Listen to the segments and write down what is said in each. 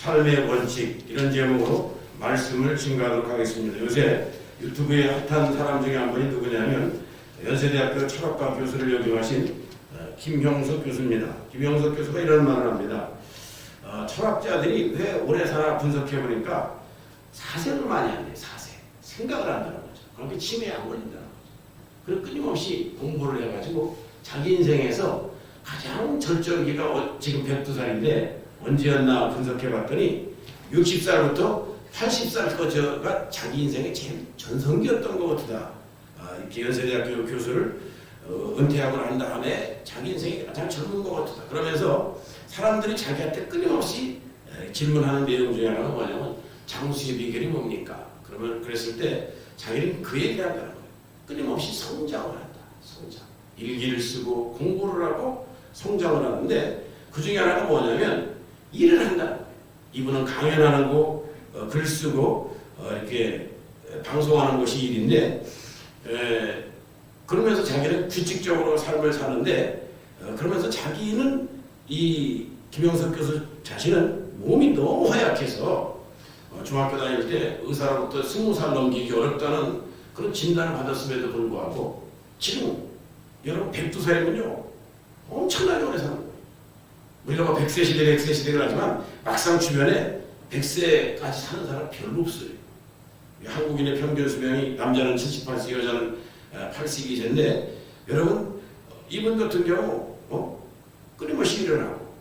삶의 원칙 이런 제목으로 말씀을 증가하도록 하겠습니다. 요새 유튜브에 핫한 사람 중에 한 분이 누구냐면 연세대학교 철학과 교수를 역임하신 김형석 교수입니다. 김형석 교수가 이런 말을 합니다. 철학자들이 왜 오래 사나 분석해보니까 사색을 많이 한대요. 사색. 생각을 한다는 거죠. 그렇게 치매에 안 걸린다는 거죠. 그리고 끊임없이 공부를 해가지고 자기 인생에서 가장 절정기가 지금 102살인데 언제였나 분석해봤더니 60살부터 80살까지가 자기 인생의 제일 전성기였던 것 같다. 이렇게 연세대학교 교수를 은퇴하고 난 다음에 자기 인생이 가장 젊은 것 같다. 그러면서 사람들이 자기한테 끊임없이 질문하는 내용 중에 하나가 뭐냐면 장수의 비결이 뭡니까? 그러면 그랬을 때 자기는 그 얘기를 한다는 거예요. 끊임없이 성장을 한다. 성장. 일기를 쓰고 공부를 하고 성장을 하는데 그 중에 하나가 뭐냐면 일을 한다는 거예요. 이분은 강연하는 거, 글 쓰고 이렇게 방송하는 것이 일인데 그러면서 자기는 규칙적으로 삶을 사는데 그러면서 자기는 이 김영석 교수 자신은 몸이 너무 허약해서 중학교 다닐 때 의사로부터 20살 넘기기 어렵다는 그런 진단을 받았음에도 불구하고 지금 여러분 102살이면요 엄청나게 오래 사는 거예요. 우리가 뭐 100세 시대 100세 시대를 하지만 막상 주변에 100세까지 사는 사람 별로 없어요. 한국인의 평균 수명이 남자는 78세 여자는 82세인데 여러분 이분 같은 경우 끊임없이 일을 하고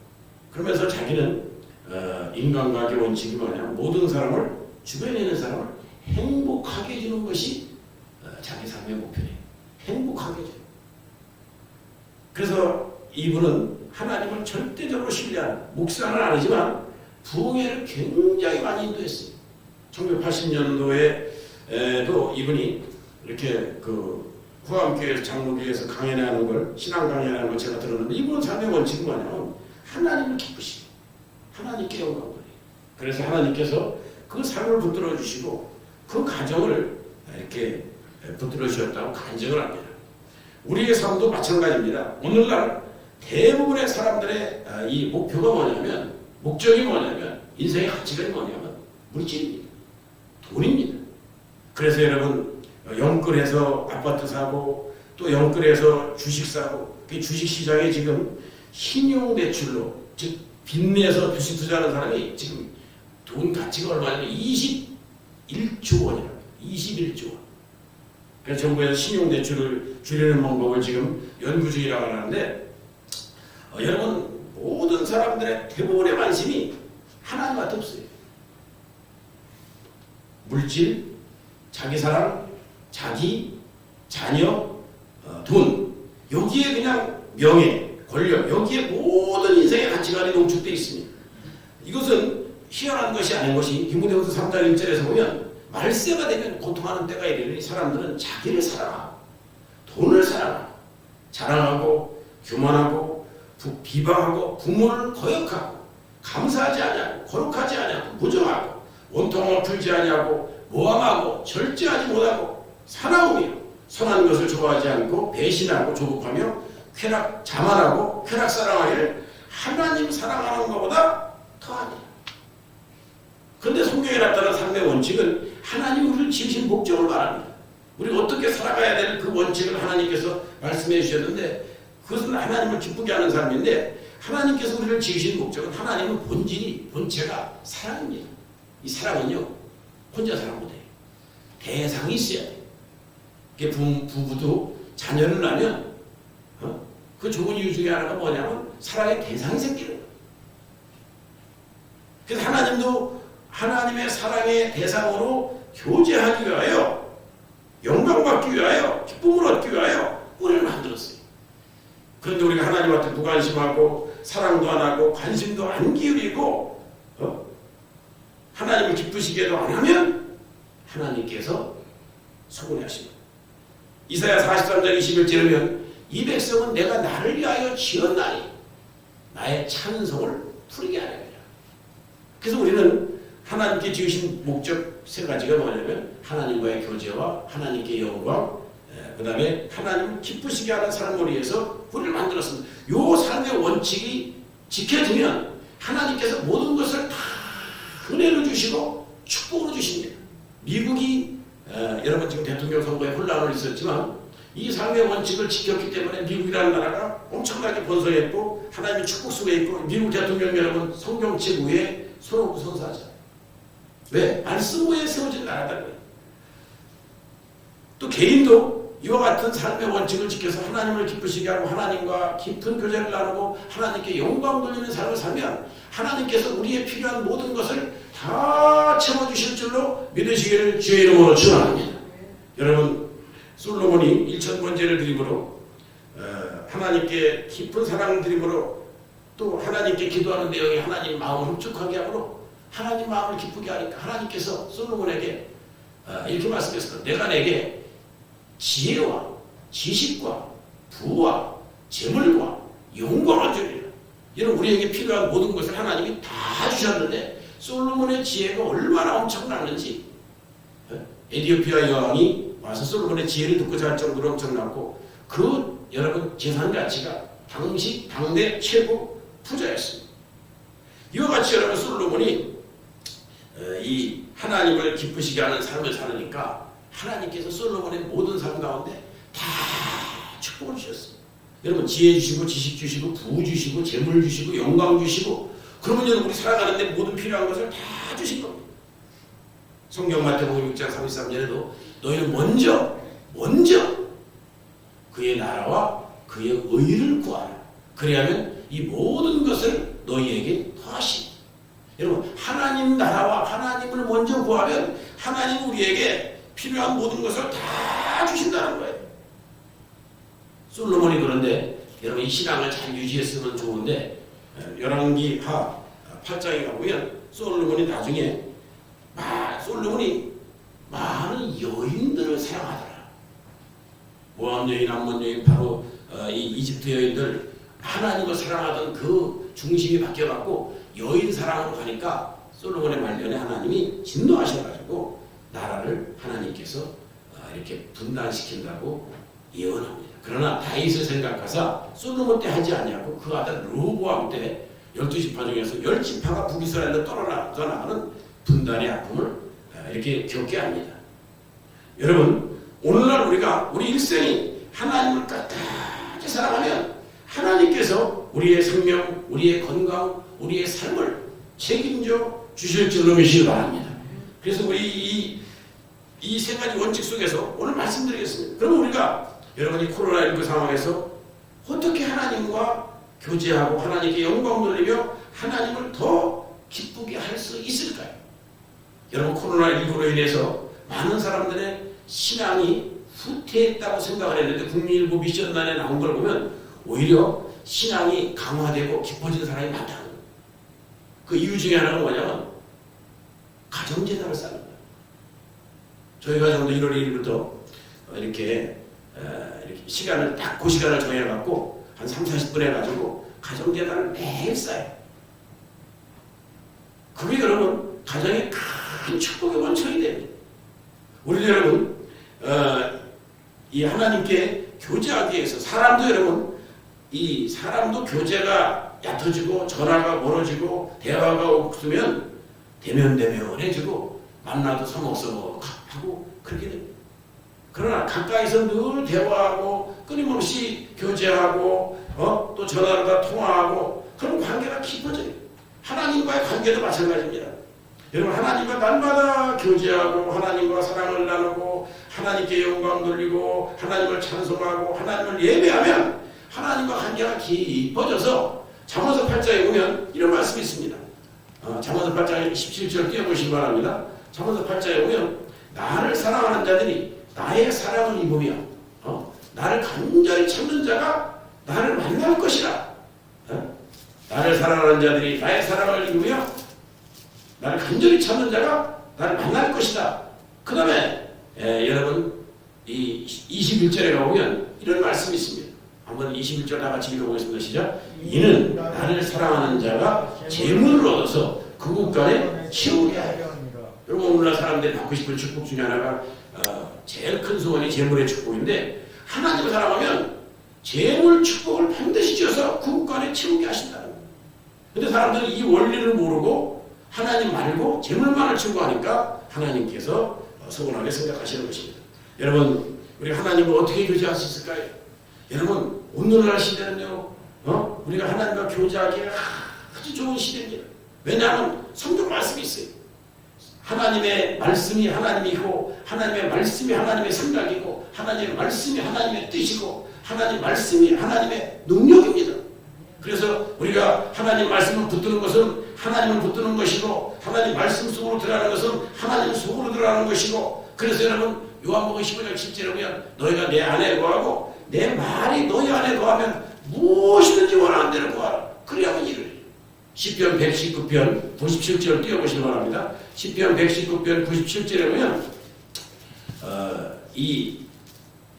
그러면서 자기는 인간관계 원칙이 뭐냐면 모든 사람을 주변에 있는 사람을 행복하게 해주는 것이 자기 삶의 목표예요. 행복하게 해줘요. 그래서 이분은 하나님을 절대적으로 신뢰하는 목사는 아니지만 부흥회를 굉장히 많이 인도했어요. 1980년도에도 이분이 이렇게 그 후암교회에서 장로교회에서 강연하는 걸 신앙 강연하는 걸 제가 들었는데 이분은 삶의 원칙이 뭐냐면 하나님을 기쁘시고 하나님께 영광 돌리고 그래서 하나님께서 그 삶을 붙들어 주시고 그 가정을 이렇게 붙들어 주셨다고 간증을 합니다. 우리의 삶도 마찬가지입니다. 오늘날 대부분의 사람들의 이 목표가 뭐냐면 목적이 뭐냐면 인생의 가치가 뭐냐면 물질입니다. 돈입니다. 그래서 여러분 영끌해서 아파트 사고 또 영끌해서 주식 사고 그 주식시장에 지금 신용대출로 즉 빚내서 주식 투자하는 사람이 지금 돈 가치가 얼마냐면 21조 원이랍니다. 21조 원. 그래서 정부에서 신용대출을 줄이는 방법을 지금 연구 중이라고 하는데 여러분 모든 사람들의 대부분의 관심이 하나님한테 없어요. 물질, 자기 사랑, 자기, 자녀, 돈 여기에 그냥 명예, 권력 여기에 모든 인생의 가치관이 농축되어 있습니다. 이것은 희한한 것이 아닌 것이 디모데후서 3장 1절에서 보면 말세가 되면 고통하는 때가 이르니 사람들은 자기를 사랑하고 돈을 사랑하고 자랑하고 교만하고 비방하고 부모를 거역하고 감사하지 아니하고 거룩하지 아니하고 무정하고 원통을 풀지 아니하고 모함하고 절제하지 못하고 사나우며 선한 것을 좋아하지 않고 배신하고 조급하며 자만하고 쾌락 사랑하기를 하나님 사랑하는 것보다 더하니라. 그런데 성경에 나타난 삶의 원칙은 하나님 우리를 지으신 목적을 말합니다. 우리가 어떻게 살아가야 될 그 원칙을 하나님께서 말씀해 주셨는데 그것은 하나님을 기쁘게 하는 삶인데 하나님께서 우리를 지으신 목적은 하나님은 본체가 사랑입니다. 이 사랑은요 혼자 사랑 못해요. 대상이 있어야 돼요. 부부도 자녀를 낳으면 그 좋은 이유 중에 하나가 뭐냐면 사랑의 대상이 생기는 거예요. 그래서 하나님도 하나님의 사랑의 대상으로 교제하기 위하여 영광받기 위하여 기쁨을 얻기 위하여 우리를 만들었어요. 그런데 우리가 하나님한테 무관심하고 사랑도 안 하고 관심도 안 기울이고 하나님을 기쁘시게도 안 하면 하나님께서 서운해하십니다. 이사야 43장 21절이면 이 백성은 내가 나를 위하여 지었나니 나의 찬송을 부르게 하리라. 그래서 우리는 하나님께 지으신 목적 세 가지가 뭐냐면 하나님과의 교제와 하나님께 영광, 그 다음에 하나님을 기쁘시게 하는 삶을 위해서 우리를 만들었습니다. 요 삶의 원칙이 지켜지면 하나님께서 모든 것을 다 주시고 축복으로 주십니다. 미국이 여러분 지금 대통령 선거에 혼란이 있었지만 이 상의 원칙을 지켰기 때문에 미국이라는 나라가 엄청나게 번성했고 하나님의 축복 속에 있고 미국 대통령 여러분 성경 최고의 손오구 선사자. 왜? 말씀에 세워진 나라다. 또 개인도 이와 같은 삶의 원칙을 지켜서 하나님을 기쁘시게 하고 하나님과 깊은 교제를 나누고 하나님께 영광 돌리는 삶을 살면 하나님께서 우리의 필요한 모든 것을 다 채워주실 줄로 믿으시기를 주의 이름으로 축원합니다. 여러분 솔로몬이 1000번제를 드림으로 하나님께 깊은 사랑을 드림으로 또 하나님께 기도하는 내용이 하나님 마음을 흡족하게 하므로 하나님 마음을 기쁘게 하니까 하나님께서 솔로몬에게 이렇게 말씀했을 거예요. 내가 내게 지혜와 지식과 부와 재물과 영광을 주리라. 여러분 우리에게 필요한 모든 것을 하나님이 다 주셨는데 솔로몬의 지혜가 얼마나 엄청났는지 에디오피아 여왕이 와서 솔로몬의 지혜를 듣고 잘 정도로 엄청났고 그 여러분 재산 가치가 당시 당대 최고 부자였습니다. 이와 같이 여러분 솔로몬이 이 하나님을 기쁘시게 하는 삶을 살으니까 하나님께서 솔로몬의 모든 삶 가운데 다 축복을 주셨습니다. 여러분 지혜 주시고 지식 주시고 부 주시고 재물 주시고 영광 주시고 그러면 여러분 우리 살아가는데 모든 필요한 것을 다 주신 겁니다. 성경 마태복음 6장 33절에도 너희는 먼저 그의 나라와 그의 의를 구하라. 그래야면 이 모든 것을 너희에게 더하시니. 여러분 하나님 나라와 하나님을 먼저 구하면 하나님 우리에게 필요한 모든 것을 다 주신다는 거예요. 솔로몬이 그런데 여러분 이 신앙을 잘 유지했으면 좋은데 열왕기 하 8장에 가보면 솔로몬이 나중에 솔로몬이 많은 여인들을 사랑하더라. 모함 여인, 암몬 여인, 바로 이 이집트 여인들 하나님을 사랑하던 그 중심이 바뀌어갖고 여인 사랑으로 가니까 솔로몬의 말년에 하나님이 진노하셔가지고 나라를 하나님께서 이렇게 분단시킨다고 예언합니다. 그러나 다윗을 생각하사 솔로몬 때 하지 않냐고 그 아들 르호보암 때 12지파 중에서 10지파가 북이스라엘로 떠나가는 분단의 아픔을 이렇게 겪게 합니다. 여러분 오늘날 우리 일생이 하나님을 끝까지 사랑하면 하나님께서 우리의 생명, 우리의 건강, 우리의 삶을 책임져 주실 줄로 믿으시기 바랍니다. 그래서 우리 이 세 가지 원칙 속에서 오늘 말씀드리겠습니다. 그럼 우리가 여러분이 코로나19 상황에서 어떻게 하나님과 교제하고 하나님께 영광 돌리며 하나님을 더 기쁘게 할 수 있을까요? 여러분 코로나19로 인해서 많은 사람들의 신앙이 후퇴했다고 생각을 했는데 국민일보 미션란에 나온 걸 보면 오히려 신앙이 강화되고 깊어지는 사람이 많다는 거예요. 그 이유 중에 하나가 뭐냐면 가정제단을 쌓는 거예요. 저희 가정도 1월 1일부터 이렇게 시간을 딱 그 시간을 정해갖고 한 3, 40분 해가지고 가정제단을 매일 쌓아요. 그게 여러분 가정의 큰 축복의 원천이 됩니다. 우리도 여러분 이 하나님께 교제하기 위해서 사람도 여러분 이 사람도 교제가 얕아지고 전화가 멀어지고 대화가 없으면 대면대면해지고 만나도 서먹서먹하고 그렇게 됩니다. 그러나 가까이서 늘 대화하고 끊임없이 교제하고 또 전화로 다 통화하고 그런 관계가 깊어져요. 하나님과의 관계도 마찬가지입니다. 여러분 하나님과 날마다 교제하고 하나님과 사랑을 나누고 하나님께 영광 돌리고 하나님을 찬송하고 하나님을 예배하면 하나님과 관계가 깊어져서 잠언서 8장에 보면 이런 말씀이 있습니다. 잠언서 8장 17절 띄워보시기 바랍니다. 잠언서 8장에 보면 나를 사랑하는 자들이 나의 사랑을 입으며 나를 간절히 찾는 자가 나를 만날 것이라. 나를 사랑하는 자들이 나의 사랑을 입으며 나를 간절히 찾는 자가 나를 만날 것이다. 그 다음에 여러분 이 21절에 가보면 이런 말씀이 있습니다. 한번 21절 다 같이 읽어보겠습니다. 시작. 이는 나를 사랑하는 자가 재물을 얻어서 그 국간에 채우게 하리라. 여러분 오늘날 사람들이 받고 싶은 축복 중에 하나가 제일 큰 소원이 재물의 축복인데 하나님을 사랑하면 재물 축복을 반드시 주셔서 그 국간에 채우게 하신다는 거예요. 근데 사람들은 이 원리를 모르고 하나님 말고 재물만을 추구하니까 하나님께서 서운하게 생각하시는 것입니다. 여러분, 우리가 하나님을 어떻게 교제할 수 있을까요? 여러분, 오늘날 시대는요, 우리가 하나님과 교제하기에 아주 좋은 시대입니다. 왜냐하면 성경 말씀이 있어요. 하나님의 말씀이 하나님이고, 하나님의 말씀이 하나님의 생각이고, 하나님의 말씀이 하나님의 뜻이고, 하나님의 말씀이 하나님의 능력입니다. 그래서 우리가 하나님 말씀을 붙드는 것은 하나님을 붙드는 것이고, 하나님 말씀 속으로 들어가는 것은 하나님 속으로 들어가는 것이고, 그래서 여러분, 요한복음 15장 10절에 보면 너희가 내 안에 거하고 내 말이 너희 안에 거하면 무엇이든지 원하는 대로 구하라. 그래야만 이를 해요. 시편 119편 97절 띄워보시기 바랍니다. 시편 119편 97절에 보면 이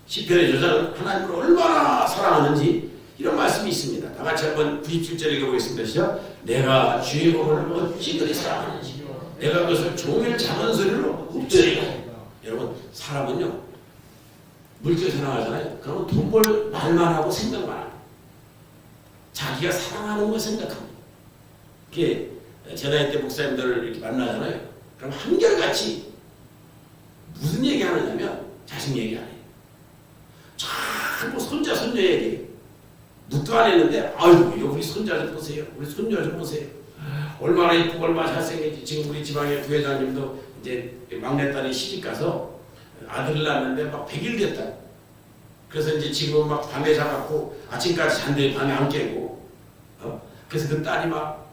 시편의 저자는 하나님을 얼마나 사랑하는지 이런 말씀이 있습니다. 다 같이 한번 97절 읽어보겠습니다. 시작. 내가 주의 법을 어찌 그리 사랑하는지 내가 그것을 종일 작은 소리로 읊조리라. 여러분, 사람은요 물질 사랑하잖아요. 그러면 돈 벌 말만 하고 생각만 하고 자기가 사랑하는 걸 생각합니다. 이렇게 제 나이 때 목사님들을 이렇게 만나잖아요. 그럼 한결같이 무슨 얘기 하느냐면 자식 얘기 안 해요. 자꾸 손자 손녀 얘기. 묵도 안 했는데 아이고 우리 손자 좀 보세요. 우리 손녀 좀 보세요. 얼마나 이쁘고 얼마나 잘생겼지. 지금 우리 지방의 부회장님도 이제 막내딸이 시집가서 아들을 낳았는데 막 100일 됐다. 그래서 이제 지금 막 밤에 자갖고 아침까지 잔데 밤에 안 깨고 그래서 그 딸이 막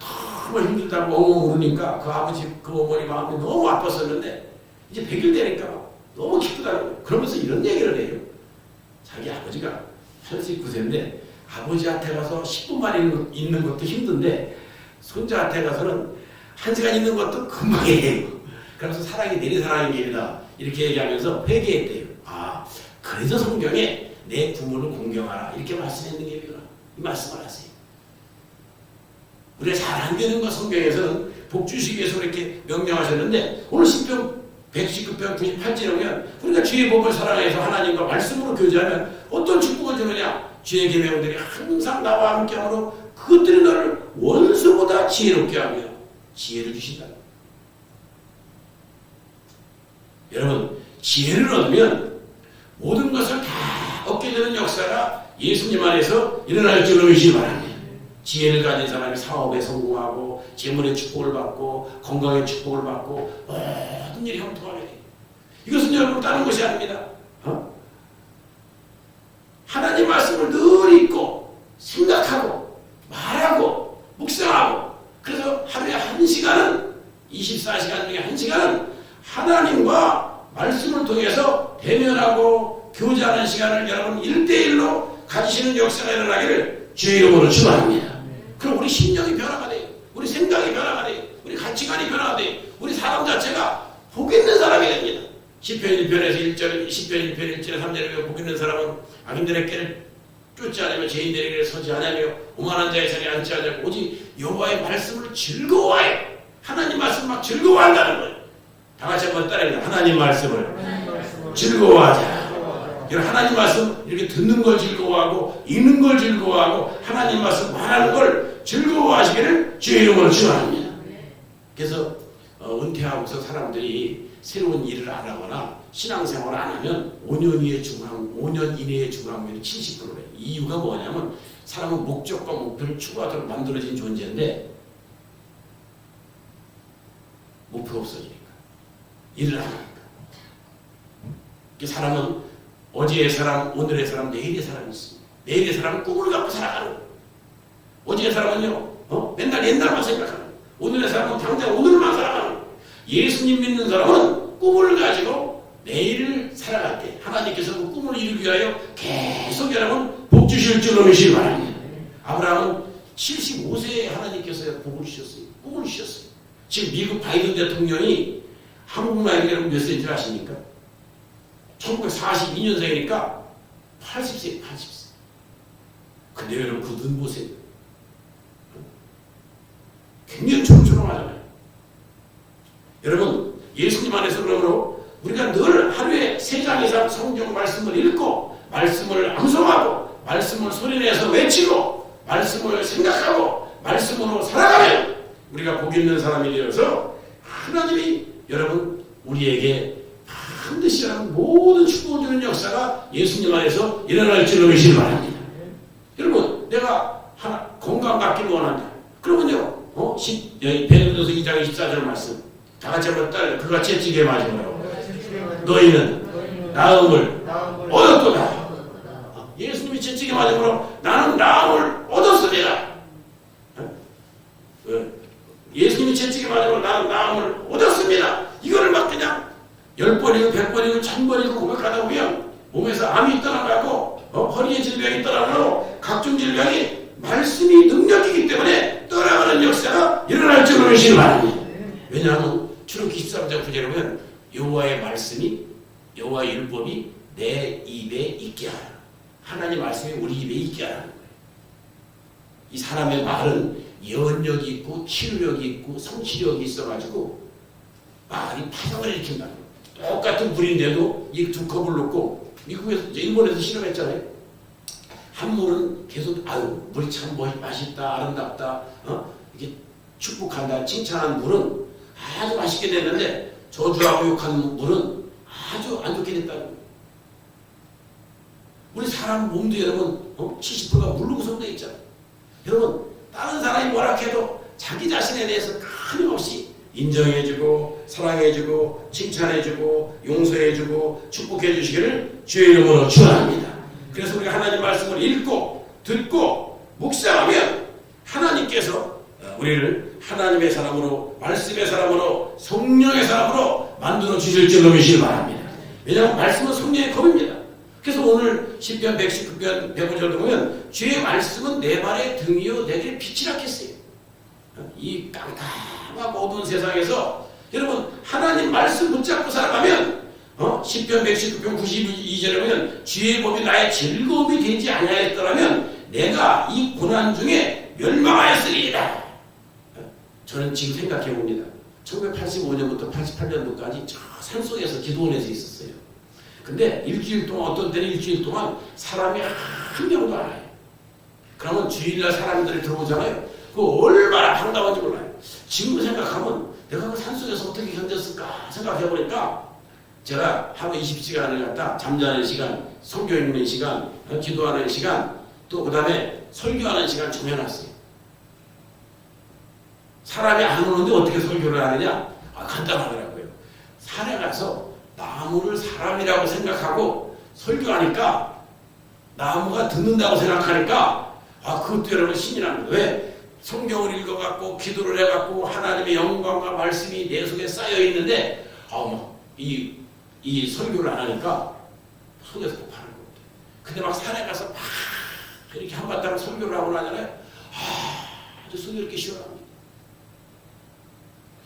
너무 힘들다고 엉엉 울으니까 그 아버지 그 어머니 마음이 너무 아팠었는데 이제 100일 되니까 너무 기쁘다고 그러면서 이런 얘기를 해요. 자기 아버지가 89세인데 아버지한테 가서 10분만 있는 것도 힘든데 손자한테 가서는 1시간 있는 것도 금방 해요. 그래서 사랑이 내리사랑의 길이다 이렇게 얘기하면서 회개했대요. 아, 그래서 성경에 내 부모를 공경하라 이렇게 말씀했는 게 이 말씀을 하세요. 우리가 잘 안 되는 것 성경에서는 복 주시기 위해서 이렇게 명령하셨는데 오늘 시편 119편 98절에 보면 우리가 주의 법을 사랑해서 하나님과 말씀으로 교제하면 어떤 축복을 주느냐. 주의 계명들이 항상 나와 함께하므로 그것들이 너를 원수보다 지혜롭게 하며 지혜를 주신다. 여러분, 지혜를 얻으면 모든 것을 다 얻게 되는 역사가 예수님 안에서 일어날 줄로 믿으시기 바랍니다. 지혜를 가진 사람이 사업에 성공하고 재물의 축복을 받고 건강의 축복을 받고 모든 일이 형통하게 돼요. 이것은 여러분 다른 것이 아닙니다. 하나님 말씀을 늘 읽고 생각하고 말하고 묵상하고 그래서 하루에 1시간은 24시간 중에 1시간은 하나님과 말씀을 통해서 대면하고 교제하는 시간을 여러분 1대1로 가지시는 역사가 일어나기를 주의 이름으로 축원합니다. 그럼 우리 심령이 변화가 돼요. 우리 생각이 변화가 돼요. 우리 가치관이 변화가 돼요. 우리 사람 자체가 복 있는 사람이 됩니다. 시편 1편에서 1절, 시편 1편 1절에 3절에 복 있는 사람은 악인들의 길을 쫓지 않으며 죄인들의 길에 서지 않으며 오만한 자의 자리에 앉지 않으며 오직 여호와의 말씀을 즐거워하여 하나님 말씀 막 즐거워한다는 거예요. 다 같이 한번 따라해보자. 하나님 말씀을 즐거워하자. 하나님 말씀 이렇게 듣는 걸 즐거워하고 읽는 걸 즐거워하고 하나님 말씀 말하는 걸 즐거워하시기를 주의 이름으로 축원합니다. 그래서 은퇴하고서 사람들이 새로운 일을 안 하거나 신앙생활을 안 하면 5년 이내에 중앙면이 70%래. 이유가 뭐냐면 사람은 목적과 목표를 추구하도록 만들어진 존재인데 목표가 없어지니까 일을 안 하니까. 사람은 어제의 사람, 오늘의 사람, 내일의 사람이 있습니다. 내일의 사람은 꿈을 갖고 살아가는 거예요. 어제의 사람은요, 맨날 옛날만 생각하는 거예요. 오늘의 사람은 당장 오늘만 살아가는 거예요. 예수님 믿는 사람은 꿈을 가지고 내일을 살아갈 때 하나님께서 그 꿈을 이루기 위하여 계속 여러분 복 주실 줄로 믿으시기 바랍니다. 아브라함은 75세에 하나님께서 복을 주셨어요. 꿈을 주셨어요. 지금 미국 바이든 대통령이 한국 나이가 여러분 몇 세인지 아십니까? 1942년생이니까 80세. 근데 여러분 그 눈 보세요. 굉장히 초롱초롱하잖아요. 여러분 예수님 안에서 그러므로 우리가 늘 하루에 3장 이상 성경 말씀을 읽고 말씀을 암송하고 말씀을 소리내서 외치고 말씀을 생각하고 말씀으로 살아가면 우리가 복 있는 사람이 되어서 하나님이 여러분 우리에게 반드시 하는 모든 축복을 주는 역사가 예수님 안에서 일어날 줄로 믿으시기 바랍니다. 여러분 내가 건강 갖기를 원한다. 그러면요 베드로서 2장 24절 말씀 다 같이 한번 따라 그가 채찍에 맞으므로 너희는 나음을 얻었도다. 예수님이 채찍에 맞으므로 나는 나음을 얻었습니다. 예수님이 채찍에 맞으므로 나는 나음을 얻었습니다. 이거를 막 그냥 10번이고 100번이고 1000번이고 고백하다 보면 몸에서 암이 떠나가고 허리에 질병이 떠나가고 각종 질병이 말씀이 능력이기 때문에 떠나가는 역사가 일어날 줄로 믿으시기 바랍니다. 왜냐하면 출애굽기 13장 9절에 보면 여호와의 말씀이 여호와의 율법이 내 입에 있게 하라. 하나님 말씀이 우리 입에 있게 하라는 거예요. 이 사람의 말은 예언력이 있고 치유력이 있고 성취력이 있어가지고 말이 파장을 일으킨다. 똑같은 물인데도 이 두 컵을 놓고 미국에서 일본에서 실험했잖아요. 한 물은 계속 아유 물이 참 맛있다 아름답다 이게 축복한다 칭찬한 물은 아주 맛있게 됐는데 저주하고 욕하는 물은 아주 안 좋게 됐다는 거예요. 우리 사람 몸도 여러분 70%가 물로 구성되어 있잖아요. 여러분 다른 사람이 뭐라 해도 자기 자신에 대해서 끊임없이 인정해주고 사랑해주고 칭찬해주고 용서해주고 축복해주시기를 주의 이름으로 축원합니다. 그래서 우리가 하나님 말씀을 읽고 듣고 묵상하면 하나님께서 우리를 하나님의 사람으로 말씀의 사람으로 성령의 사람으로 만들어 주실 줄로 믿으시기 바랍니다. 왜냐하면 말씀은 성령의 검입니다. 그래서 오늘 시편 119편 105절도 보면 주의 말씀은 내 발의 등이요 내 길 빛이라 했어요. 이 깜깜하고 어두운 세상에서 여러분 하나님 말씀 붙잡고 살아가면 시편 119편 92절에 보면 주의 법이 나의 즐거움이 되지 아니하였더라면 내가 이 고난 중에 멸망하였으리이다. 저는 지금 생각해 봅니다. 1985년부터 88년도까지 저 산속에서 기도원에서 있었어요. 근데 일주일 동안 어떤 때는 일주일 동안 사람이 한 명도 안 와요. 그러면 주일날 사람들이 들어오잖아요. 그거 얼마나 반가운지 몰라요. 지금 생각하면 내가 그 산속에서 어떻게 견뎠을까 생각해보니까 제가 하루 20시간을 갖다 잠자는 시간, 성경 읽는 시간, 기도하는 시간, 또 그 다음에 설교하는 시간 정해놨어요. 사람이 안 오는데 어떻게 설교를 하느냐? 간단하더라고요. 산에 가서 나무를 사람이라고 생각하고 설교하니까 나무가 듣는다고 생각하니까 그것도 여러분 신이 납니다. 왜? 성경을 읽어갖고 기도를 해갖고 하나님의 영광과 말씀이 내 속에 쌓여있는데 이 설교를 안 하니까 속에서 폭발하는 것 같아요. 근데 막 산에 가서 막 이렇게 한바탕 설교를 하고 나잖아요. 아주 속이 이렇게 시원합니다.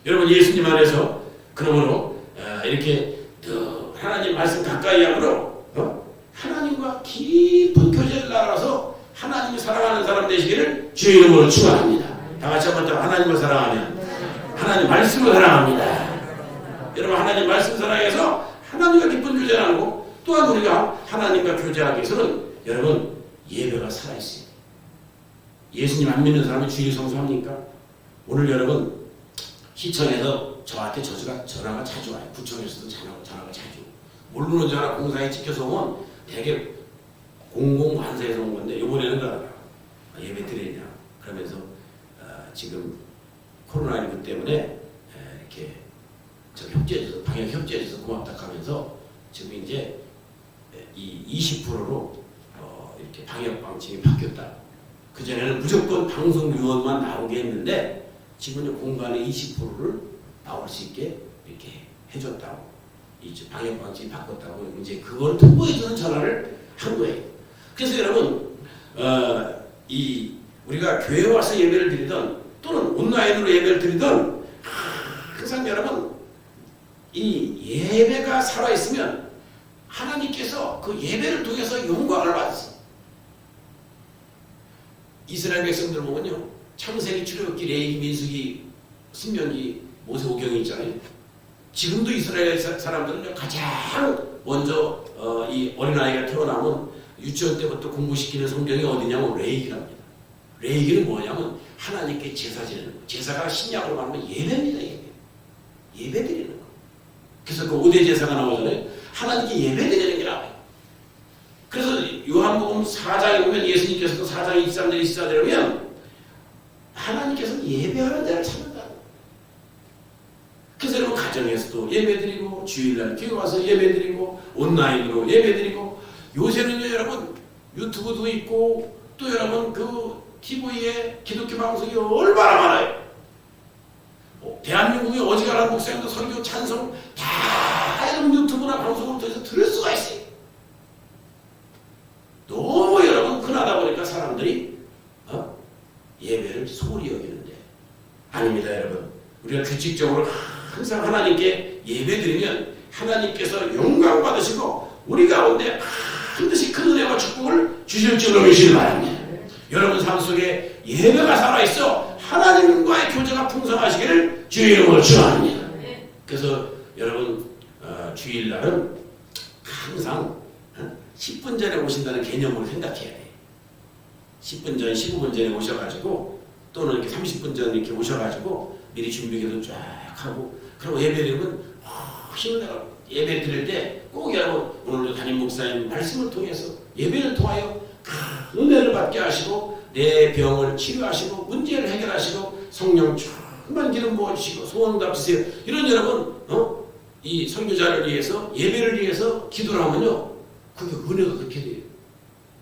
여러분 예수님 안에서 그러므로 이렇게 하나님 말씀 가까이 함으로 하나님과 깊은 교제를 나가서 하나님을 사랑하는 사람 되시기를 주의 이름으로 축원합니다. 다 같이 한번 하나님을 사랑하면 하나님 말씀을 사랑합니다. 여러분 하나님 말씀 사랑해서 하나님과 깊은 교제를 하고 또한 우리가 하나님과 교제하기 위해서는 여러분 예배가 살아있어요. 예수님 안 믿는 사람이 주일 성수합니까? 오늘 여러분 시청에서 저한테 전화가 자주 와요. 구청에서도 전화가 자주. 물론 전화 공사에 찍혀서 오면 되게 공공관사에서 온 건데 이번에는 그러더라고요. 예배 드리냐 그러면서 지금 코로나19 때문에 이렇게 협조해줘서 방역 협조해줘서 고맙다 하면서 지금 이제 이 20%로 이렇게 방역 방침이 바뀌었다. 그 전에는 무조건 방송 유언만 나오게 했는데 지금은 공간의 20%를 나올 수 있게 이렇게 해줬다고 이제 방역 방침이 바꿨다고 이제 그걸 통보해주는 전화를 한 거예요. 그래서 여러분 우리가 교회에 와서 예배를 드리던 또는 온라인으로 예배를 드리던 항상 여러분 이 예배가 살아있으면 하나님께서 그 예배를 통해서 영광을 받으세요. 이스라엘 백성들 보면요 창세기, 출애굽기, 레위기, 민수기, 신명기, 모세오경이 있잖아요. 지금도 이스라엘 사람들은 가장 먼저 이 어린아이가 태어나면 유치원 때부터 공부시키는 성경이 어디냐면 레위기랍니다. 레이기는 뭐냐면 하나님께 제사 지내는 거. 제사가 신약으로 말하면 예배입니다. 예배 드리는 거. 그래서 그 5대 제사가 나오잖아요. 하나님께 예배 드리는 게 나와요. 그래서 요한복음 4장에 보면 예수님께서도 4장 23절 24절에 보면 하나님께서는 예배하는 자를 찾는다. 그래서 여러분 가정에서도 예배드리고 주일날 교회 와서 예배드리고 온라인으로 예배드리고 요새는요 여러분 유튜브도 있고 또 여러분 그 TV에 기독교 방송이 얼마나 많아요. 대한민국의 어지간한 목사님도 설교 찬송 다 여러분 유튜브나 방송을 통해서 들을 수가 있어요. 너무 여러분 흔하다 보니까 사람들이 예배를 소홀히 여기는데 아닙니다. 여러분 우리가 규칙적으로 항상 하나님께 예배드리면 하나님께서 영광 받으시고 우리 가운데 반드시 큰 은혜와 축복을 주실 줄로 믿으시기 바랍니다. 여러분 삶 속에 예배가 살아있어 하나님과의 교제가 풍성하시기를 주의 이름으로 축원합니다. 그래서 여러분 주일날은 항상 10분 전에 오신다는 개념으로 생각해야 돼요. 10분 전, 15분 전에 오셔가지고 또는 이렇게 30분 전 이렇게 오셔가지고 미리 준비기도 쫙 하고 그리고 예배드리면 힘을 내가 예배 드릴 때 꼭 여러분 오늘도 담임 목사님 말씀을 통해서 예배를 통하여 은혜를 받게 하시고 내 병을 치료하시고 문제를 해결하시고 성령 충만 기름 부어주시고 소원응답 주세요. 이런 여러분 이 선교자를 위해서 예배를 위해서 기도를 하면요 그게 은혜가 그렇게 돼요.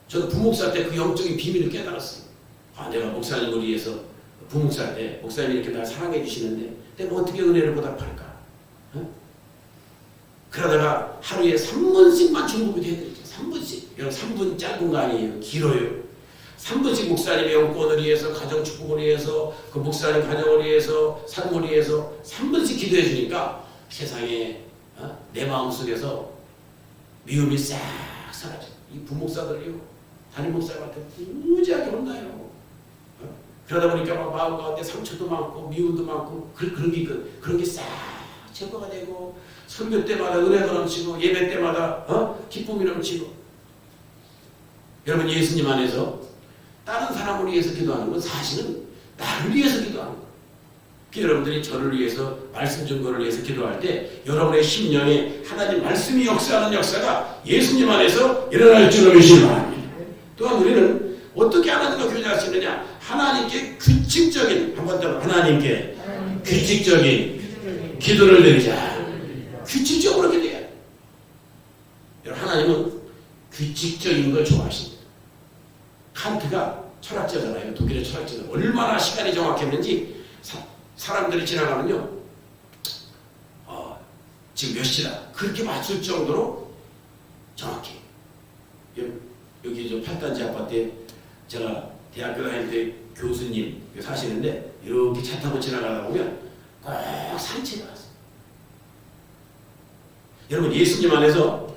저는 부목사 때 그 영적인 비밀을 깨달았어요. 내가 목사님을 위해서 부목사 때 목사님이 이렇게 날 사랑해 주시는데 내가 어떻게 은혜를 보답할까? 그러다가 하루에 3분씩만 중보기도 해드리죠. 3분씩. 여러분 3분 짧은 거 아니에요. 길어요. 3분씩 목사님의 영권을 위해서 가정축복을 위해서 그 목사님 가정을 위해서 삶을 위해서 3분씩 기도해 주니까 세상에 내 마음속에서 미움이 싹 사라져. 이 부목사들이요 담임 목사님한테 무지하게 혼나요. 그러다 보니까 막 마음 가운데 상처도 많고 미움도 많고 그런 게 싹 제거가 되고 설교 때마다 은혜가 넘치고 예배 때마다 기쁨이 넘치고. 여러분 예수님 안에서 다른 사람을 위해서 기도하는 건 사실은 나를 위해서 기도하는 거예요. 여러분들이 저를 위해서 말씀 증거를 위해서 기도할 때 여러분의 심령에 하나님 말씀이 역사하는 역사가 예수님 안에서 일어날 줄로 믿으시기 바랍니다. 또한 우리는 어떻게 하나님과 교제할 수 있느냐? 하나님께 규칙적인 한 번 더 하나님께 규칙적인 기도를 드리자. 규칙적으로 기도해야 돼. 하나님은 규칙적인 걸 좋아하십니다. 칸트가 철학자잖아요. 독일의 철학자는 얼마나 시간이 정확했는지 사람들이 지나가면요 지금 몇 시다 그렇게 맞출 정도로 정확해. 여기 저 8단지 아파트에 제가 대학교 다닐 때 교수님 사시는데 이렇게 차 타고 지나가다 보면 꼭 산책을 하세요. 여러분 예수님 안에서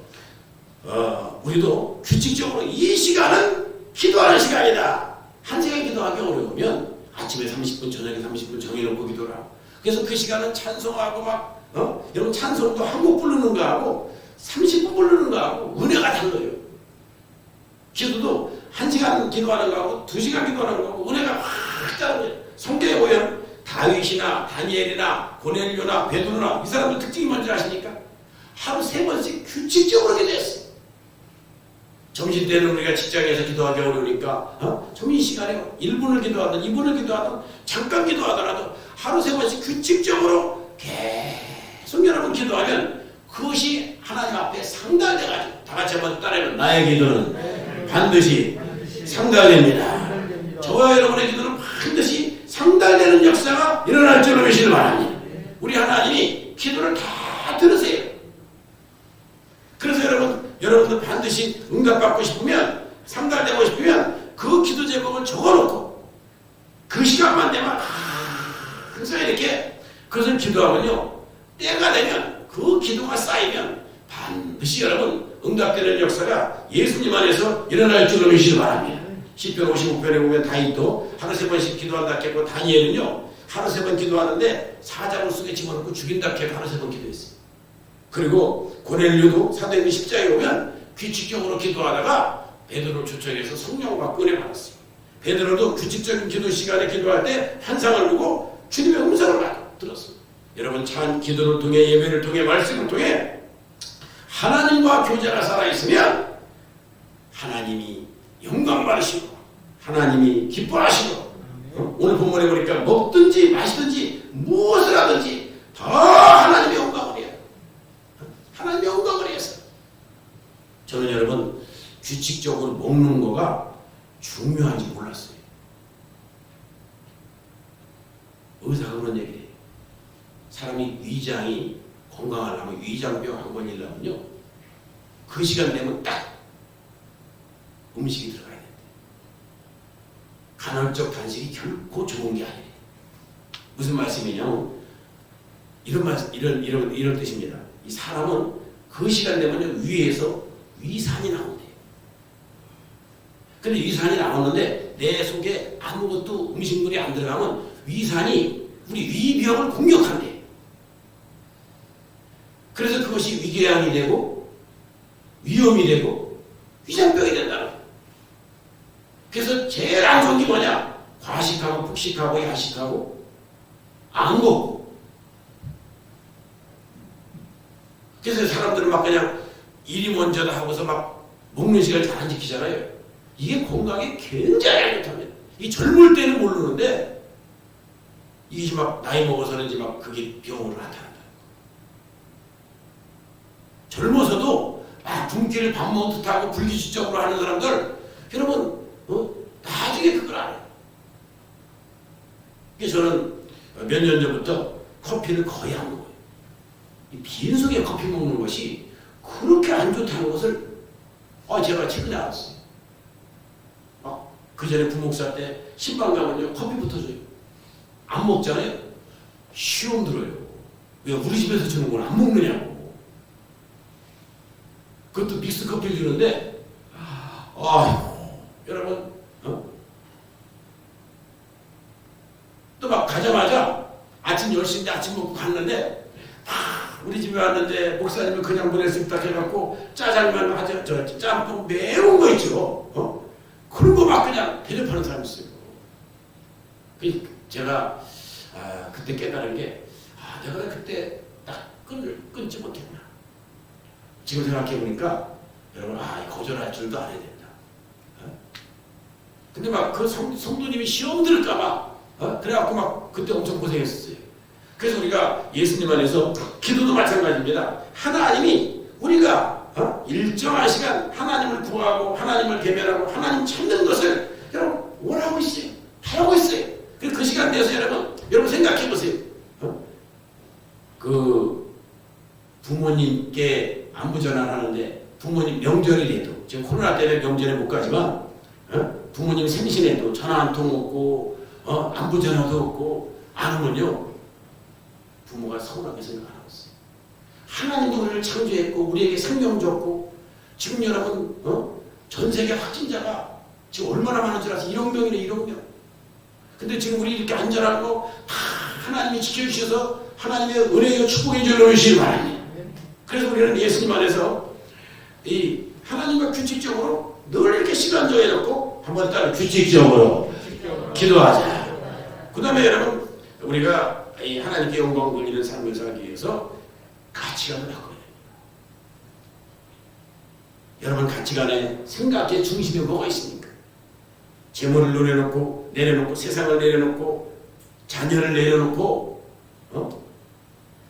우리도 규칙적으로 이 시간은 기도하는 시간이다. 한 시간 기도하기 어려우면 아침에 30분 저녁에 30분 정해놓고 기도를 하고 그래서 그 시간은 찬송하고 막 여러분 찬송도 한 곡 부르는 거하고 30분 부르는 거하고 은혜가 달라요. 기도도 1시간 기도하는 거하고 2시간 기도하는 거하고 은혜가 확 다르죠. 성경에 보면 다윗이나 다니엘이나 고넬료나 베드로나 이 사람들 특징이 뭔지 아십니까? 하루 3번씩 규칙적으로 기도했어요. 점심때는 우리가 직장에서 기도하기 어려우니까 점심시간에 1분을 기도하든 2분을 기도하든 잠깐 기도하더라도 하루 3번씩 규칙적으로 계속 여러분 기도하면 그것이 하나님 앞에 상달돼가지고 다 같이 한번 따라해보면 나의 기도는 반드시 상달됩니다. 저와 여러분의 기도는 반드시 상달되는 역사가 일어날 줄로 믿으시기 바랍니다. 우리 하나님이 기도를 다 들으세요. 그래서 여러분들 반드시 응답받고 싶으면 상달되고 싶으면 그 기도 제목을 적어놓고 그 시간만 되면 항상 이렇게 그것을 기도하면요 때가 되면 그 기도가 쌓이면 반드시 여러분 응답되는 역사가 예수님 안에서 일어날 줄로 믿으시기 바랍니다. 시편 55편에 보면 다윗도 하루 3번씩 기도한다 했고 다니엘은요 하루 3번 기도하는데 사자굴 속에 집어넣고 죽인다 했고 하루 3번 기도했어요. 그리고 고넬료도 사도행전 10장에 보면 규칙적으로 기도하다가 베드로를 초청해서 성령을 받고 은혜 받았어요. 베드로도 규칙적인 기도 시간에 기도할 때 환상을 보고 주님의 음성을 들었습니다. 여러분 참 기도를 통해 예배를 통해 말씀을 통해 하나님과 교제가 살아있으면 하나님이 영광 받으시고 하나님이 기뻐하시고 오늘 본문에 보니까 먹든지 마시든지 무엇을 하든지 다 하나님의 영광을 해요. 하나님의 영광을 해서 저는 여러분 규칙적으로 먹는 거가 중요한지 몰랐어요. 의사가 그런 얘기를 해요. 사람이 위장이 건강하려면 위장병 한 번 일려면요 그 시간 되면 딱 음식이 들어가야 된대. 간헐적 단식이 결코 좋은 게 아니에요. 무슨 말씀이냐면 이런 뜻입니다. 이 사람은 그 시간 되면 위에서 위산이 나온대요. 근데 위산이 나오는데 내 속에 아무것도 음식물이 안 들어가면 위산이 우리 위벽을 공격한대요. 그래서 그것이 위궤양이 되고 위염이 되고 위장병이 된다는 거예요. 그래서 제일 안 좋은 게 뭐냐? 과식하고 폭식하고 야식하고 안 걷고. 그래서 사람들은 막 그냥 일이 먼저다 하고서 막 먹는 시간을 잘 안 지키잖아요. 이게 건강에 굉장히 안 좋답니다. 이 젊을 때는 모르는데 이게 막 나이 먹어서는지 막 그게 병으로 나타난다. 젊어서도 막 굶기를 밥 먹은 듯하고 불규칙적으로 하는 사람들 여러분 나중에 그걸 알아요. 그래서 저는 몇 년 전부터 커피를 거의 안 먹어요. 이 빈속에 커피 먹는 것이 그렇게 안 좋다는 것을 제가 최근에 알았어요. 그 전에 부목사 때 신방 가면요 커피부터 줘요. 안 먹잖아요. 시험 들어요. 왜 우리 집에서 주는 걸 안 먹느냐고. 그것도 믹스 커피를 주는데 여러분 또 막 가자마자 아침 10시인데 아침 먹고 갔는데 우리 집에 왔는데 목사님은 그냥 보냈습니다 해갖고 짜장면 하자 짬뽕 매운 거 있죠. 그런 거 막 그냥 대접하는 사람이 있어요. 제가 그때 깨달은 게 내가 그때 딱 끊지 못했나. 지금 생각해보니까 여러분 거절할 줄도 알아야 된다. 근데 막 그 성도님이 시험 들을까봐 그래갖고 막 그때 엄청 고생했었어요. 그래서 우리가 예수님 안에서 기도도 마찬가지입니다. 하나님이 우리가 일정한 시간 하나님을 구하고 하나님을 대면하고 하나님 찾는 것을 여러분 원하고 있어요. 바라고 있어요. 그 시간 내서 여러분 생각해 보세요. 그 부모님께 안부 전화하는데 부모님 명절이라도 지금 코로나 때문에 명절에 못 가지만 부모님 생신에도 전화 한 통 없고 안부 전화도 없고 안 오면요 부모가 서운하게 생각 안 하고 있어요. 하나님이 우리를 창조했고 우리에게 생명 줬고 지금 여러분 전 세계 확진자가 지금 얼마나 많은 줄 아세요? 1억 명이네 1억 명. 근데 지금 우리 이렇게 안전하고 다 하나님이 지켜주셔서 하나님의 은혜와 축복의 줄로 오시길 바랍니다. 그래서 우리는 예수님 안에서 이 하나님과 규칙적으로 늘 이렇게 시간 정해놓고 한번 따라 규칙적으로 기도하자. 그 다음에 여러분 우리가 이 하나님께 영광 돌리는 삶을 살기 위해서 가치관을 바꿔야 됩니다. 여러분 가치관의 생각의 중심에 뭐가 있습니까? 재물을 내려놓고 세상을 내려놓고 자녀를 내려놓고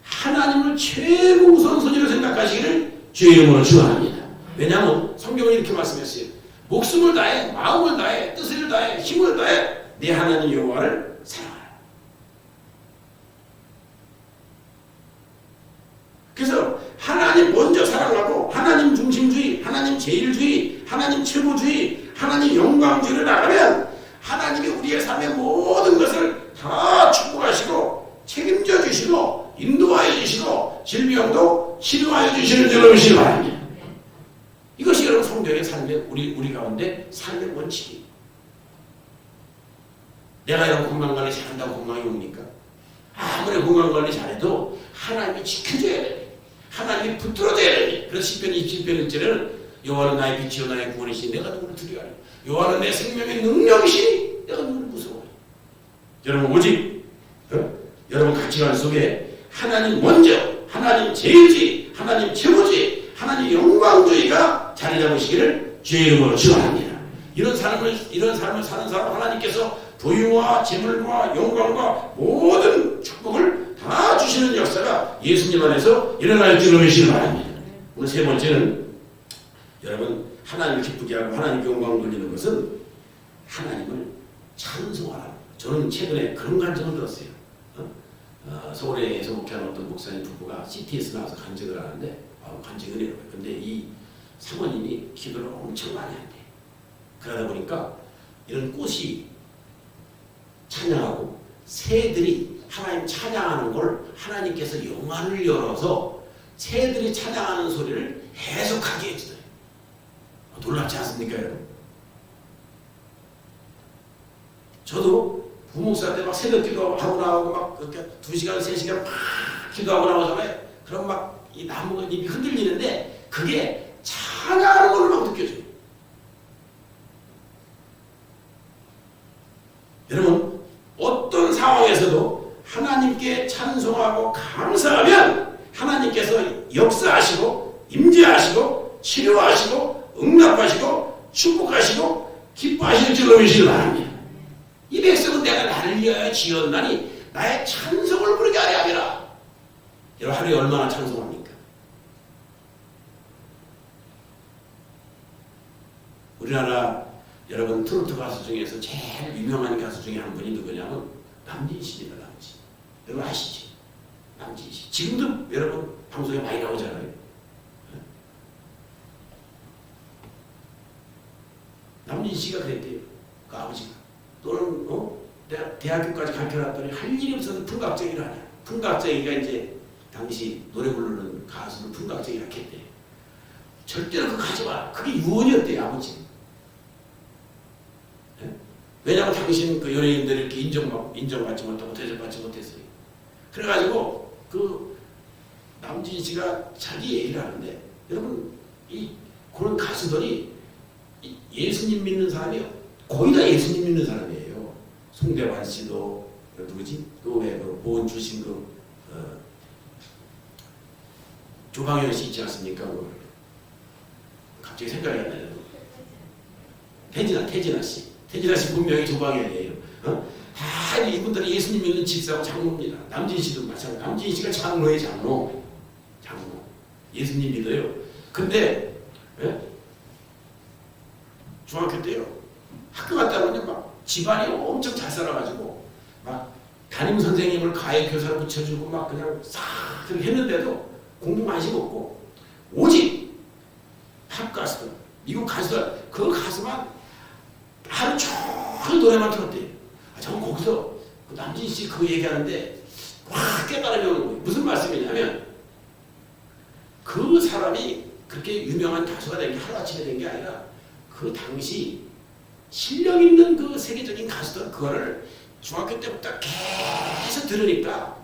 하나님을 최고 우선순위로 생각하시기를 주의 이름으로 축원합니다. 왜냐하면 성경은 이렇게 말씀했어요. 목숨을 다해 마음을 다해 뜻을 다해 힘을 다해 내 하나님 여호와를 사랑하라. 그래서 하나님 먼저 사랑하고 하나님 중심주의, 하나님 제일주의, 하나님 최고주의, 하나님 영광주의를 나가면 하나님이 우리의 삶의 모든 것을 다 축복하시고 책임져 주시고 인도하여 주시고 질병도 치료하여 주시는 줄로 오시기 바랍니다. 이것이 여러분 성경의 삶의 우리 가운데 삶의 원칙이에요. 내가 이런 건강관리 잘한다고 건강이 옵니까? 아무리 건강관리 잘해도 하나님이 지켜줘야 돼. 하나님이 붙들어줘야 돼. 그래서 시편 27편 1절에는 여호와는 나의 빛이요 나의 구원이시니 내가 누구를 두려워하리. 여호와는 내 생명의 능력이시니 내가 누구를 무서워하리. 여러분 오직 여러분 가치관 속에 하나님 먼저, 하나님 제일주의, 하나님 최고주의, 하나님 영광주의가 자리 잡으시기를 주의 이름으로 축원합니다. 이런 삶을 사는 사람 하나님께서 부유와 재물과 영광과 모든 축복을 다 주시는 역사가 예수님 안에서 일어날 줄로 믿으시기 바랍니다. 오늘 세 번째는 여러분 하나님을 기쁘게 하고 하나님께 영광을 돌리는 것은 하나님을 찬송하라. 저는 최근에 그런 간증을 들었어요. 서울에서 목회하는 어떤 목사님 부부가 CT에서 나와서 간증을 하는데 간증을 해요. 근데 이 사모님이 기도를 엄청 많이 한대. 그러다 보니까 이런 꽃이 찬양하고 새들이 하나님 찬양하는 걸 하나님께서 영안을 열어서 새들이 찬양하는 소리를 해석하게 해주더래요. 놀랍지 않습니까, 여러분? 저도 부목사 때 막 새벽 기도하고 나오고 막 그렇게 2시간, 3시간 막 기도하고 나오잖아요. 그럼 막 이 나무가 잎이 흔들리는데 그게 찬양하는 걸로 막 느껴져요. 여러분, 어떤 상황에서도 하나님께 찬송하고 감사하면 하나님께서 역사하시고 임재하시고 치료하시고 응답하시고 축복하시고 기뻐하실 줄로 믿으시기 바랍니다. 이 백성은 내가 나를 위하여 지었나니 나의 찬송을 부르게 하려 함이라. 여러분 하루에 얼마나 찬송합니까? 우리나라 여러분 트로트 가수 중에서 제일 유명한 가수 중에 한 분이 누구냐면 남진씨입니다. 남진. 여러분 아시죠? 남진씨. 지금도 여러분 방송에 많이 나오잖아요. 남진씨가 그랬대요. 그 아버지가. 너는 대학교까지 가르쳐놨더니 할 일이 없어서 풍각쟁이를 하냐. 풍각쟁이가 이제 당시 노래 부르는 가수를 풍각쟁이라 했대. 절대로 그거 하지 마. 그게 유언이었대요. 아버지. 왜냐하면 당신 그 연예인들이 이렇게 인정받지 못하고 대접받지 못했어요. 그래가지고 그 남진 씨가 자기 얘기를 하는데 여러분 그런 가수들이 예수님 믿는 사람이요. 거의 다 예수님 믿는 사람이에요. 송대관 씨도 누구지? 그 보온 주신 조광현 씨 있지 않습니까? 갑자기 생각이 안 나요. 태진아 씨. 태진아 씨 분명히 조광현이에요. 다 이분들이 예수님 믿는 집사고 장로입니다. 남진 씨도 마찬가지. 남진 씨가 장로의 장로. 예수님 믿어요. 근데 중학교 때요. 학교 갔다 오면 막 집안이 엄청 잘 살아가지고 막 담임 선생님을 가해 교사로 붙여주고 막 그냥 싹 했는데도 공부 관심 없고 오직 팝 가수들, 미국 가수들 그 가수만 하루 종일 노래만 들었대요. 저는 거기서 그 남진 씨 그 얘기하는데 확 깨달음이 오는 거예요. 무슨 말씀이냐면 그 사람이 그렇게 유명한 가수가 된 게 하루아침에 된 게 아니라 그 당시 실력 있는 그 세계적인 가수들 그거를 중학교 때부터 계속 들으니까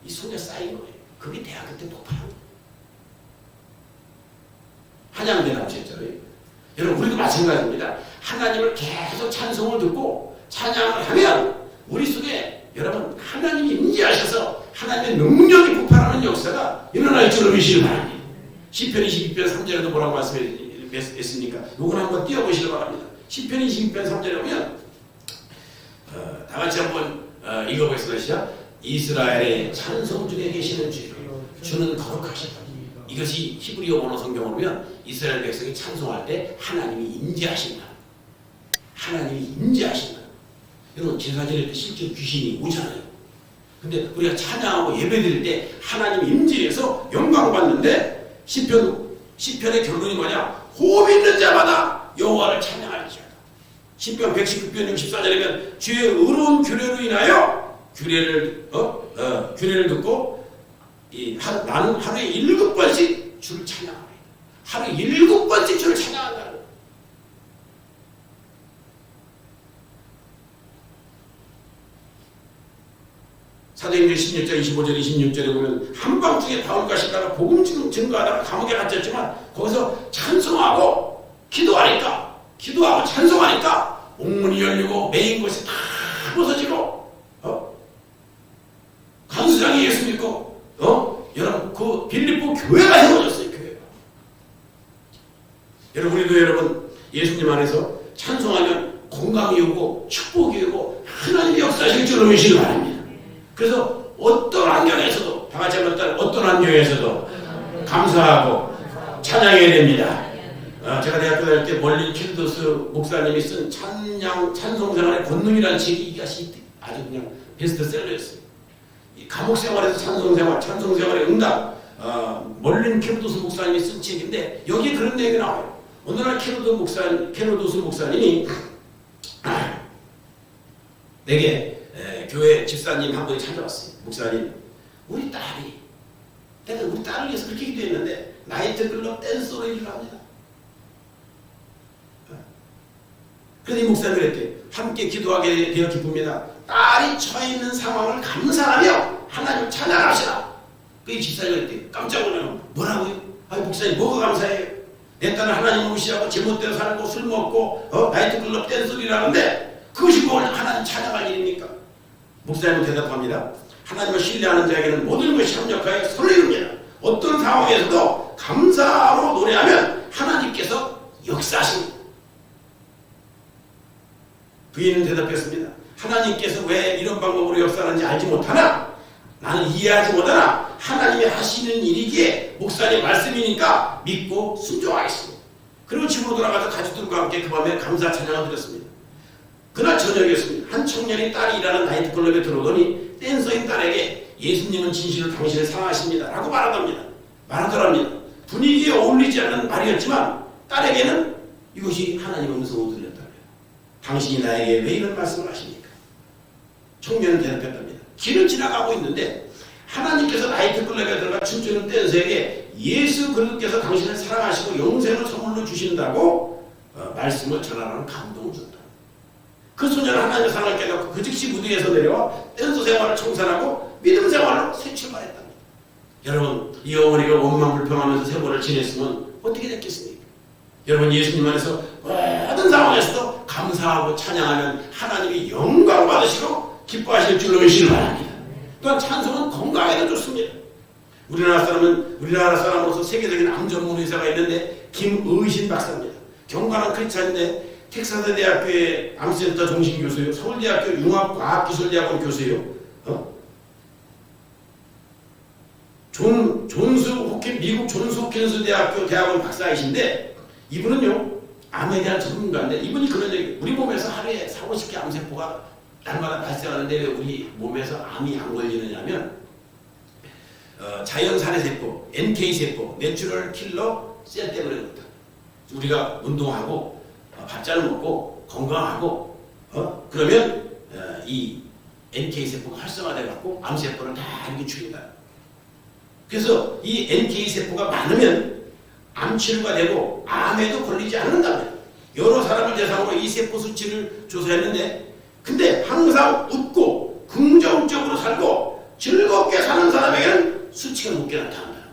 이 속에 쌓인 거예요. 그게 대학교 때 폭발한 거예요. 한양대 나오셨잖아요. 여러분 우리도 마찬가지입니다. 하나님을 계속 찬송을 듣고 찬양을 하면 우리 속에 여러분 하나님이 임재하셔서 하나님의 능력이 폭발하는 역사가 일어날 줄로 믿으시기 바랍니다. 시편 22편 3절에도 뭐라고 말씀했습니까? 이걸 한번 띄워보시기 바랍니다. 시편 22편 3절에 보면 다 같이 한번 읽어보겠습니다. 시작. 이스라엘의 찬송 중에 계시는 주는 거룩하시다. 이것이 히브리어 원어 성경으로 보면 이스라엘 백성이 찬송할 때 하나님이 임재하신다. 하나님이 임재하신다. 여러분 제사 지낼 때 실제 귀신이 오잖아요. 근데 우리가 찬양하고 예배드릴 때 하나님이 임재해서 영광을 받는데 시편의 결론이 뭐냐? 호흡 있는 자마다 여호와를 찬양할지어다. 시편 119편 64절에 주의 의로운 규례로 인하여 규례를 듣고 나는 하루에 7번씩 주를 찬양합니다. 하루에 7번씩 주를 찬양한다. 사도행전 16장 25절 26절에 보면 한밤중에 바울과 실라가 복음 증거하다가 감옥에 갇혔지만 거기서 찬송하고 기도하고 찬송하니까 옥문이 열리고 메인 것이 다 부서지고 간수장이 예수 믿고 여러분 그 빌립보 교회가 세워졌어요. 교회가. 여러분 예수님 안에서 찬송하면 건강이 오고 축복이 오고 하나님의 역사하실 줄로 믿으시기 바랍니다. 그래서 어떤 환경에서도 다 같이 한번 따라 어떤 환경에서도 감사하고 찬양해야 됩니다. 제가 대학교 다닐 때 멀린 킬도스 목사님이 쓴 찬송생활의 권능이라는 책이 이것이 아주 그냥 베스트셀러였어요. 이 감옥 생활에서 찬송생활의 응답, 멀린 킬도스 목사님이 쓴 책인데 여기에 그런 내용이 나와요. 어느 날 킬도스 목사님이 내게 교회 집사님 한 분이 찾아왔어요. 목사님, 우리 딸이 내가 우리 딸을 위해서 그렇게 기도했는데 나이트클럽 댄서로 일을 합니다. 그래서 이 목사님이 그랬대요. 함께 기도하게 되어 기쁩니다. 딸이 처해 있는 상황을 감사하며 하나님을 찬양하시라. 그 집사님이 그랬대요. 깜짝 놀라요. 뭐라고요? 아니 목사님 뭐가 감사해요? 내 딸은 하나님 무시하고 제멋대로 살고 술 먹고 나이트클럽 댄서로 일하는데 그것이 뭘 하나님 찬양할 일입니까? 목사님은 대답합니다. 하나님을 신뢰하는 자에게는 모든 것이 합력하여 서로 이룹니다. 어떤 상황에서도 감사로 노래하면 하나님께서 역사하십니다. 부인은 대답했습니다. 하나님께서 왜 이런 방법으로 역사하는지 알지 못하나 나는 이해하지 못하나 하나님이 하시는 일이기에 목사님 말씀이니까 믿고 순종하겠습니다. 그리고 집으로 돌아가서 가족들과 함께 그 밤에 감사 찬양을 드렸습니다. 그날 저녁이었습니다. 한 청년이 딸이 일하는 나이트클럽에 들어오더니 댄서인 딸에게 예수님은 진실로 당신을 사랑하십니다 라고 말하더랍니다. 분위기에 어울리지 않는 말이었지만 딸에게는 이것이 하나님의 음성으로 들렸답니다. 당신이 나에게 왜 이런 말씀을 하십니까? 청년은 대답했답니다. 길을 지나가고 있는데 하나님께서 나이트클럽에 들어가 춤추는 댄서에게 예수 그리스도께서 당신을 사랑하시고 영생을 선물로 주신다고 말씀을 전하라는 감동을 줬다. 그 소녀는 하나님의 사랑을 깨닫고 그 즉시 무대에서 내려와 댄서 생활을 청산하고 믿음 생활로 새 출발했답니다. 여러분, 이 어머니가 원망불평하면서 세월을 지냈으면 어떻게 됐겠습니까? 여러분, 예수님 안에서 모든 상황에서도 감사하고 찬양하면 하나님이 영광 받으시고 기뻐하실 줄로 믿으시기 바랍니다. 또한 찬송은 건강에도 좋습니다. 우리나라 사람으로서 세계적인 암전문 의사가 있는데 김의신 박사입니다. 경건한 크리스찬인데 텍사스 대학교의 암센터 종신 교수예요. 서울대학교 융합과학기술대학원 교수예요. 미국 존스 호킨스 대학교 대학원 박사이신데 이분은요 암에 대한 전문가인데 이분이 그런 얘기, 우리 몸에서 하루에 40-50개 암세포가 날마다 발생하는데 왜 우리 몸에서 암이 안 걸리느냐면 자연산해세포, NK세포, 내추럴 킬러 셀 때문에 그렇다. 우리가 운동하고 밥 잘 먹고 건강하고 그러면 이 NK세포가 활성화돼 갖고 암세포를 다 이렇게 죽인다. 그래서 이 NK세포가 많으면 암치료가 되고 암에도 걸리지 않는다면 여러 사람을 대상으로 이 세포 수치를 조사했는데 근데 항상 웃고 긍정적으로 살고 즐겁게 사는 사람에게는 수치가 높게 나타난다는 거.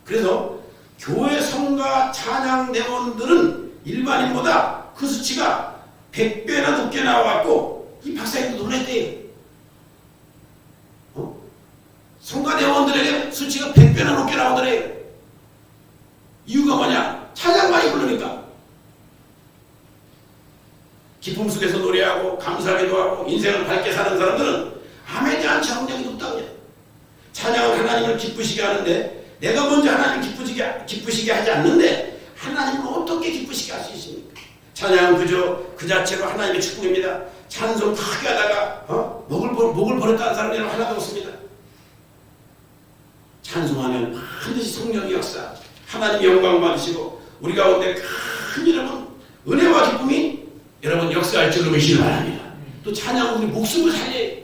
그래서 교회 성가 찬양대원들은 일반인보다 그 수치가 100배나 높게 나와갖고 이 박사님도 놀랬대요. 성가대원들에게 수치가 100배나 높게 나오더래요. 이유가 뭐냐? 찬양 많이 부르니까. 기쁨 속에서 노래하고 감사하기도 하고 인생을 밝게 사는 사람들은 암에 대한 정력이 높다고요. 찬양은 하나님을 기쁘시게 하는데 내가 먼저 하나님 기쁘시게 하지 않는데 하나님을 어떻게 기쁘시게 할 수 있습니까? 찬양은 그저 그 자체로 하나님의 축복입니다. 찬송 크게 하다가 목을 버렸다는 사람들은 하나도 없습니다. 찬송하면 반드시 성령의 역사, 하나님 영광 받으시고 우리 가운데 큰 여러분 은혜와 기쁨이 여러분 역사할 줄로 믿으시기 바랍니다. 또 찬양은 우리 목숨을 살려요.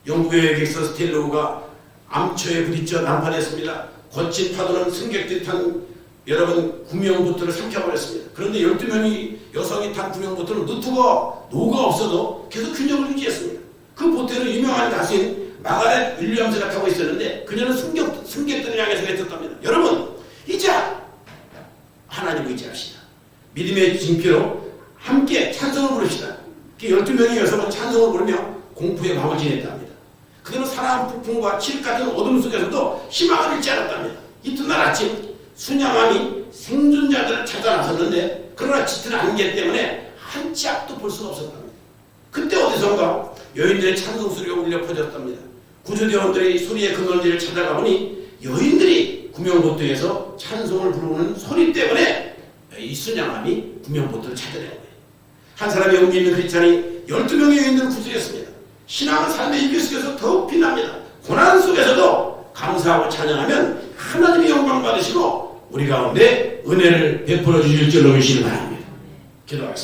영국의 객서 스텔로우가 암초에 부딪혀 난파됐습니다. 거친 파도는 승객들이 탄 여러분 구명보트를 삼켜버렸습니다. 그런데 12명이 여성이 탄 구명보트는 노가 없어도 계속 균형을 유지했습니다. 그 보트에는 유명한 가수인 마가렛 윌리엄스가 타고 있었는데 그녀는 승객들을 향해서 외쳤답니다. 여러분 이제 하나님을 믿음의 징표로 함께 찬송을 부릅시다. 12명의 여성은 찬송을 부르며 공포의 밤을 지냈다 합니다. 그들은 사나운 폭풍과 칠 같은 어둠 속에서도 희망을 잃지 않았답니다. 이튿날 아침 순양함이 생존자들을 찾아 나섰는데 그러나 짙은 안개 때문에 한 치 앞도 볼 수가 없었답니다. 그때 어디선가 여인들의 찬송 소리가 울려 퍼졌답니다. 구조대원들이 소리의 근원지를 찾아가 보니 여인들이 구명보트에서 찬송을 부르는 소리 때문에 이 순양함이 구명보트를 찾아낸 거예요. 한 사람의 용기 있는 크리스찬이 12명의 여인들을 구출했습니다. 신앙은 삶의 위기 속에서 더욱 빛납니다. 고난 속에서도 감사하고 찬양하면 하나님의 영광 받으시고 우리 가운데 은혜를 베풀어 주실 줄로 믿시기 바랍니다. 기도하겠습니다.